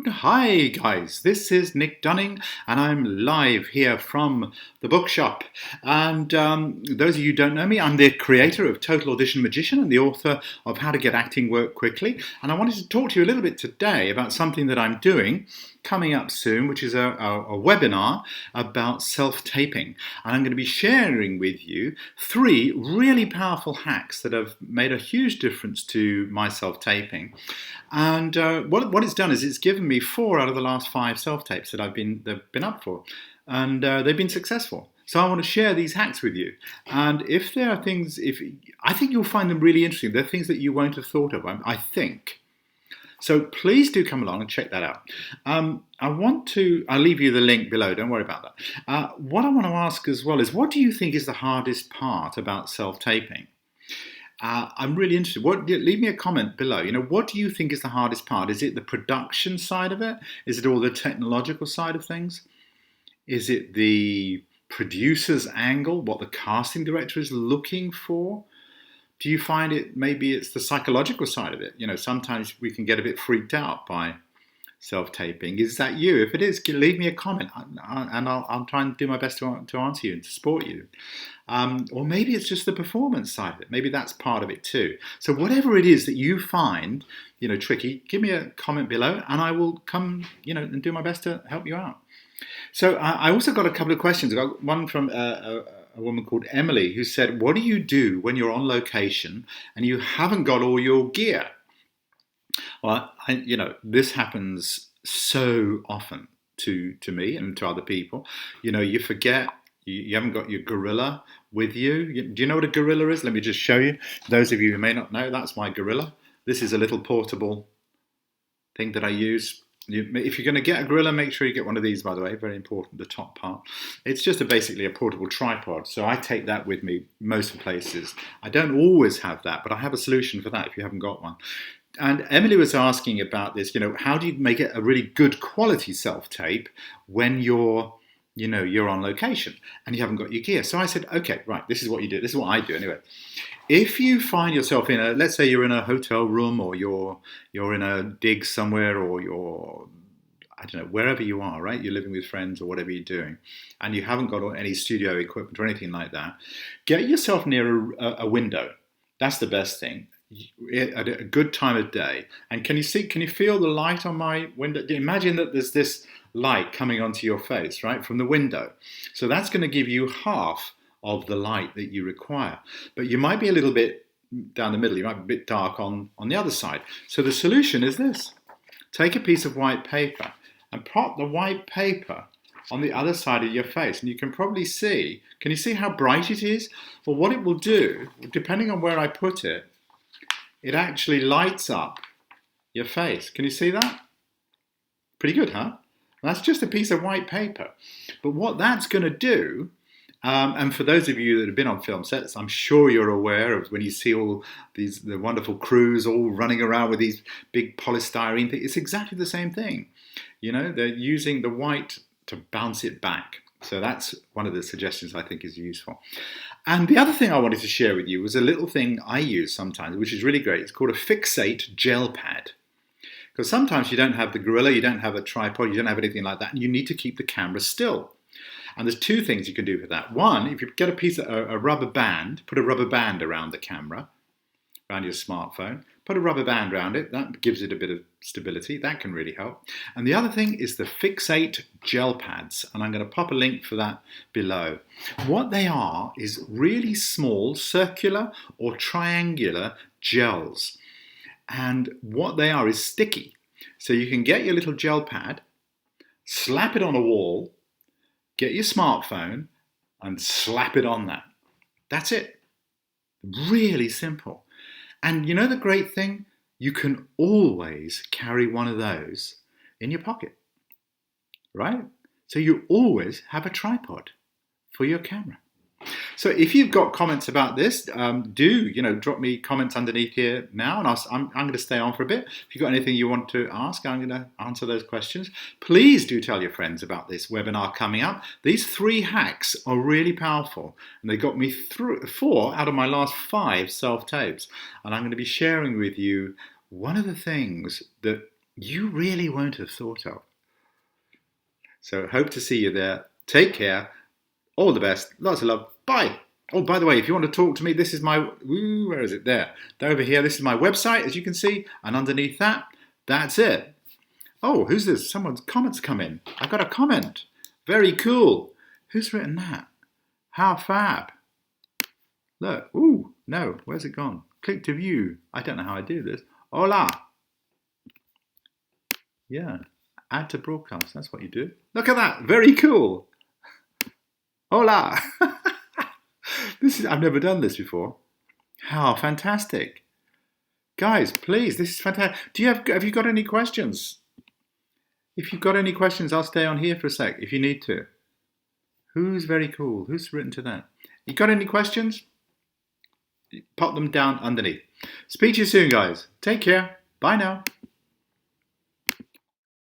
Hi guys, this is Nick Dunning and I'm live here from the bookshop. And those of you who don't know me, I'm the creator of Total Audition Magician and the author of How to Get Acting Work Quickly. And I wanted to talk to you a little bit today about something that I'm doing coming up soon, which is a webinar about self-taping. And I'm going to be sharing with you 3 really powerful hacks that have made a huge difference to my self-taping. And what it's done is it's given me 4 out of the last 5 self-tapes that they've been up for, and they've been successful. So I want to share these hacks with you. And if there are things, I think you'll find them really interesting. They're things that you won't have thought of, I think. So please do come along and check that out. I'll leave you the link below, don't worry about that. What I want to ask as well is, what do you think is the hardest part about self-taping? I'm really interested. Leave me a comment below. What do you think is the hardest part? Is it the production side of it? Is it all the technological side of things? Is it the producer's angle, what the casting director is looking for? Do you find maybe it's the psychological side of it? Sometimes we can get a bit freaked out by self-taping. Is that you? If it is, leave me a comment and I'll try and do my best to answer you and to support you. Or maybe it's just the performance side of it. Maybe that's part of it too. So whatever it is that you find, tricky, give me a comment below and I will come, and do my best to help you out. So I also got a couple of questions. I got one from a woman called Emily who said, what do you do when you're on location and you haven't got all your gear? Well, this happens so often to me and to other people. You forget, you haven't got your gorilla with you. Do you know what a gorilla is? Let me just show you. Those of you who may not know, that's my gorilla. This is a little portable thing that I use. If you're going to get a gorilla, make sure you get one of these, by the way, very important, the top part. It's just basically a portable tripod, so I take that with me most places. I don't always have that, but I have a solution for that if you haven't got one. And Emily was asking about this, how do you make it a really good quality self-tape when you're on location and you haven't got your gear? So I said, okay, right, this is what you do. This is what I do anyway. If you find yourself let's say you're in a hotel room or you're in a dig somewhere or I don't know, wherever you are, right? You're living with friends or whatever you're doing and you haven't got any studio equipment or anything like that, get yourself near a window. That's the best thing. At a good time of day. And can you feel the light on my window? Imagine that there's this light coming onto your face, right, from the window. So that's going to give you half of the light that you require. But you might be a little bit down the middle, you might be a bit dark on the other side. So the solution is this. Take a piece of white paper and pop the white paper on the other side of your face. And you can probably see, can you see how bright it is? Well, what it will do, depending on where I put it, it actually lights up your face. Can you see that? Pretty good, huh? That's just a piece of white paper. But what that's going to do, and for those of you that have been on film sets, I'm sure you're aware of when you see all the wonderful crews all running around with these big polystyrene things. It's exactly the same thing. They're using the white to bounce it back. So that's one of the suggestions I think is useful. And the other thing I wanted to share with you was a little thing I use sometimes, which is really great. It's called a Fixate Gel Pad. Because sometimes you don't have the gorilla, you don't have a tripod, you don't have anything like that, and you need to keep the camera still. And there's 2 things you can do for that. One, if you get a piece of a rubber band, put a rubber band around the camera, around your smartphone, put a rubber band around it, that gives it a bit of stability, that can really help. And the other thing is the Fixate Gel Pads, and I'm going to pop a link for that below. What they are is really small circular or triangular gels. And what they are is sticky. So you can get your little gel pad, slap it on a wall, get your smartphone and slap it on that. That's it. Really simple. And the great thing? You can always carry one of those in your pocket, right? So you always have a tripod for your camera. So if you've got comments about this, do drop me comments underneath here now, and I'm going to stay on for a bit. If you've got anything you want to ask, I'm going to answer those questions. Please do tell your friends about this webinar coming up. These 3 hacks are really powerful, and they got me through 4 out of my last 5 self-tapes, and I'm going to be sharing with you one of the things that you really won't have thought of. So hope to see you there. Take care. All the best. Lots of love. Bye. Oh, by the way, if you want to talk to me, this is my, where is it? There. Over here, this is my website, as you can see. And underneath that, that's it. Oh, who's this? Someone's comments come in. I got a comment. Very cool. Who's written that? How fab. Look. Ooh, no. Where's it gone? Click to view. I don't know how I do this. Hola. Yeah. Add to broadcast. That's what you do. Look at that. Very cool. Hola. I've never done this before. How fantastic. Guys, please, this is fantastic. Have you got any questions? If you've got any questions, I'll stay on here for a sec if you need to. Who's very cool? Who's written to that? You got any questions? Pop them down underneath. Speak to you soon, guys. Take care. Bye now.